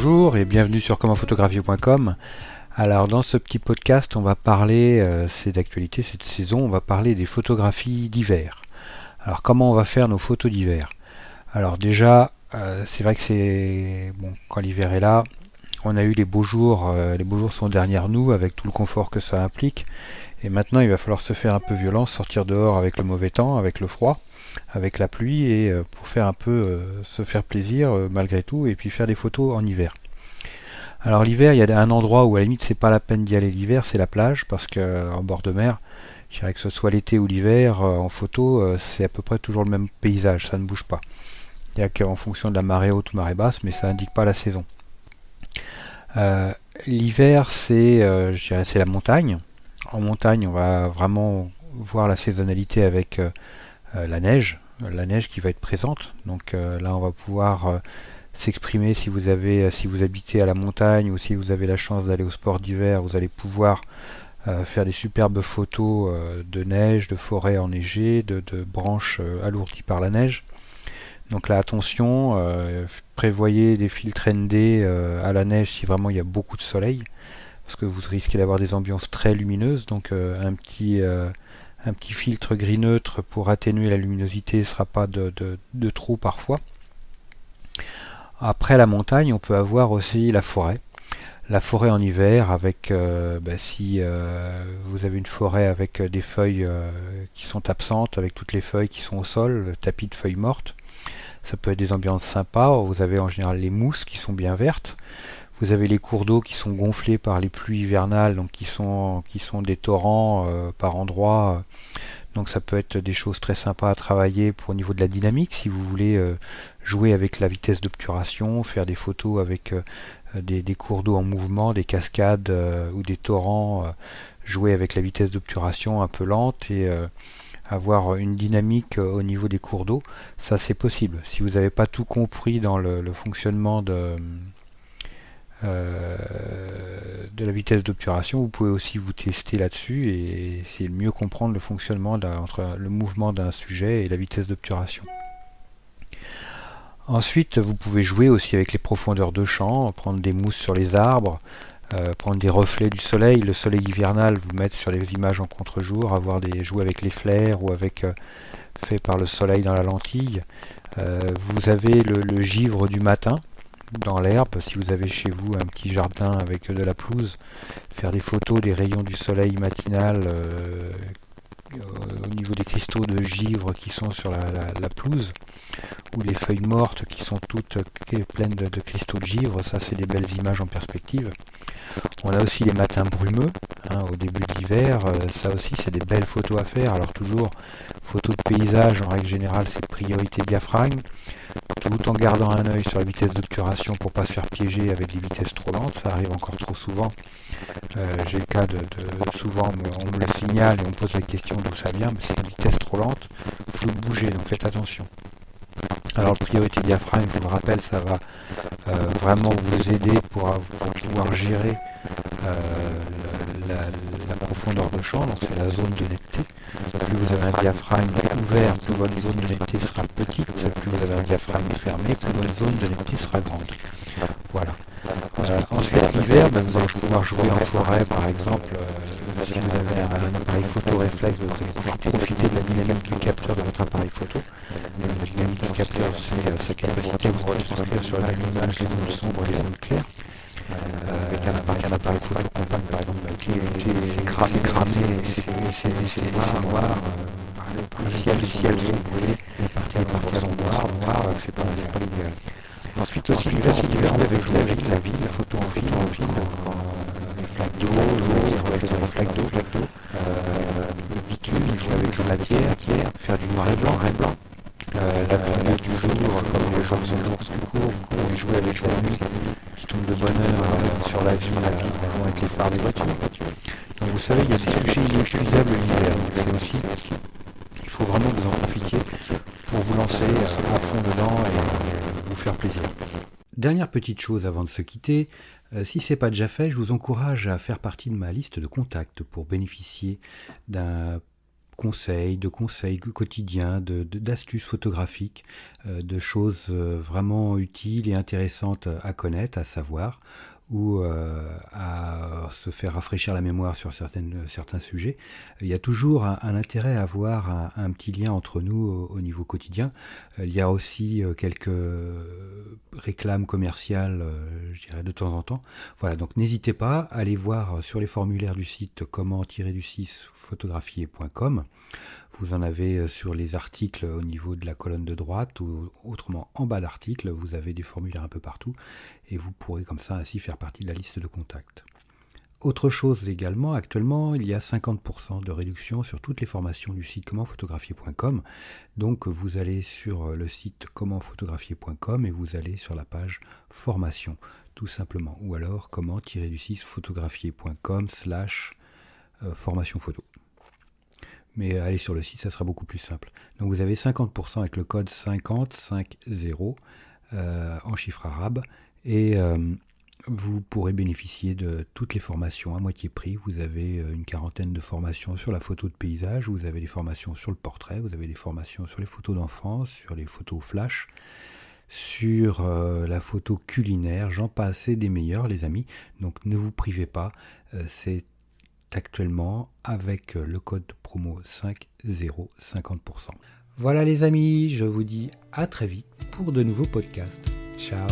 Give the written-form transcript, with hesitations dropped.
Bonjour et bienvenue sur commentphotographier.com. Alors dans ce petit podcast on va parler, c'est d'actualité cette saison, on va parler des photographies d'hiver. Alors comment on va faire nos photos d'hiver? Alors déjà c'est vrai que c'est bon quand l'hiver est là, on a eu les beaux jours sont derrière nous avec tout le confort que ça implique. Et maintenant il va falloir se faire un peu violence, sortir dehors avec le mauvais temps, avec le froid, avec la pluie et pour faire un peu se faire plaisir malgré tout et puis faire des photos en hiver. Alors l'hiver, il y a un endroit où à la limite c'est pas la peine d'y aller l'hiver, c'est la plage parce que en bord de mer, je dirais que ce soit l'été ou l'hiver, en photo, c'est à peu près toujours le même paysage, ça ne bouge pas. Il n'y a qu'en fonction de la marée haute ou marée basse, mais ça n'indique pas la saison. Euh, L'hiver, je dirais, c'est la montagne. En montagne, on va vraiment voir la saisonnalité avec la neige qui va être présente. Donc là, on va pouvoir s'exprimer si vous habitez à la montagne ou si vous avez la chance d'aller au sport d'hiver, vous allez pouvoir faire des superbes photos de neige, de forêts enneigées, de branches alourdies par la neige. Donc là, attention, prévoyez des filtres ND à la neige si vraiment il y a beaucoup de soleil, parce que vous risquez d'avoir des ambiances très lumineuses. Donc un petit filtre gris neutre pour atténuer la luminosité ne sera pas de trop parfois. Après la montagne, on peut avoir aussi la forêt. La forêt en hiver, avec si vous avez une forêt avec des feuilles qui sont absentes, avec toutes les feuilles qui sont au sol, le tapis de feuilles mortes, ça peut être des ambiances sympas. Vous avez en général les mousses qui sont bien vertes. Vous avez les cours d'eau qui sont gonflés par les pluies hivernales, donc qui sont des torrents par endroits. Donc ça peut être des choses très sympas à travailler pour au niveau de la dynamique, si vous voulez jouer avec la vitesse d'obturation, faire des photos avec des cours d'eau en mouvement, des cascades ou des torrents, jouer avec la vitesse d'obturation un peu lente et avoir une dynamique au niveau des cours d'eau. Ça c'est possible. Si vous n'avez pas tout compris dans le fonctionnement de la vitesse d'obturation, vous pouvez aussi vous tester là-dessus et essayer de mieux comprendre le fonctionnement entre le mouvement d'un sujet et la vitesse d'obturation. Ensuite, vous pouvez jouer aussi avec les profondeurs de champ, prendre des mousses sur les arbres, prendre des reflets du soleil, le soleil hivernal, vous mettre sur les images en contre-jour, jouer avec les flares ou avec fait par le soleil dans la lentille. Vous avez le givre du matin dans l'herbe, si vous avez chez vous un petit jardin avec de la pelouse, faire des photos des rayons du soleil matinal au niveau des cristaux de givre qui sont sur la pelouse, ou les feuilles mortes qui sont toutes pleines de cristaux de givre, ça c'est des belles images en perspective. On a aussi les matins brumeux, au début de l'hiver, ça aussi c'est des belles photos à faire. Alors toujours, photos de paysage, en règle générale c'est priorité diaphragme, tout en gardant un œil sur la vitesse d'obturation pour ne pas se faire piéger avec des vitesses trop lentes, ça arrive encore trop souvent. J'ai le cas souvent on me le signale et on me pose la question d'où ça vient, mais c'est une vitesse trop lente, il faut bouger, donc faites attention. Alors le priorité diaphragme, je vous le rappelle, ça va vraiment vous aider pour pouvoir gérer la profondeur de champ, donc c'est la zone de netteté. Plus vous avez un diaphragme ouvert, plus votre zone de netteté sera petite, plus vous avez un diaphragme fermé, plus votre zone de netteté sera grande. Voilà. Ensuite, l'hiver, vous allez pouvoir jouer en forêt, par exemple. Si vous avez un appareil photo réflexe, vous allez profiter de la dynamique du capteur de votre appareil photo. La dynamique du capteur, c'est sa capacité à vous retranscrire sur la même image les zones sombres et les zones claires. Avec un appareil photo compact, par exemple, c'est cramé, c'est noir, le ciel sont brûlés, les parties sont noires, c'est pas l'idéal. Ensuite aussi, l'hiver, avec la ville, la photo en film, les flaques d'eau, avec les flaques d'eau, le bitume, jouer avec la matière, faire du noir et blanc. La lumière du jour, comme les jours sont plus courts, vous pouvez jouer avec la nuit qui tombe de bonne heure sur la ville, avec les phares des voitures. Donc vous savez, il y a des sujets inépuisables l'hiver. C'est aussi, il faut vraiment que vous en profitiez pour vous lancer à fond dedans et vous faire plaisir. Dernière petite chose avant de se quitter, si ce n'est pas déjà fait, je vous encourage à faire partie de ma liste de contacts pour bénéficier d'un de conseils quotidiens, d'astuces photographiques, de choses vraiment utiles et intéressantes à connaître, à savoir, ou à se faire rafraîchir la mémoire sur certains sujets. Il y a toujours un intérêt à avoir un petit lien entre nous au niveau quotidien. Il y a aussi quelques réclames commerciales, je dirais, de temps en temps. Voilà, donc n'hésitez pas à aller voir sur les formulaires du site comment-photographier.com. Vous en avez sur les articles au niveau de la colonne de droite ou autrement en bas d'article, vous avez des formulaires un peu partout et vous pourrez comme ça ainsi faire partie de la liste de contacts. Autre chose également, actuellement il y a 50% de réduction sur toutes les formations du site commentphotographier.com. Donc vous allez sur le site commentphotographier.com et vous allez sur la page formation tout simplement, ou alors comment-photographier.com/formation photo. Mais allez sur le site, ça sera beaucoup plus simple. Donc vous avez 50% avec le code 5050 en chiffre arabe et vous pourrez bénéficier de toutes les formations à moitié prix. Vous avez une quarantaine de formations sur la photo de paysage, vous avez des formations sur le portrait, vous avez des formations sur les photos d'enfance, sur les photos flash, sur la photo culinaire, j'en passe et des meilleurs les amis. Donc ne vous privez pas, c'est actuellement avec le code promo 50 50%. Voilà les amis, je vous dis à très vite pour de nouveaux podcasts. Ciao.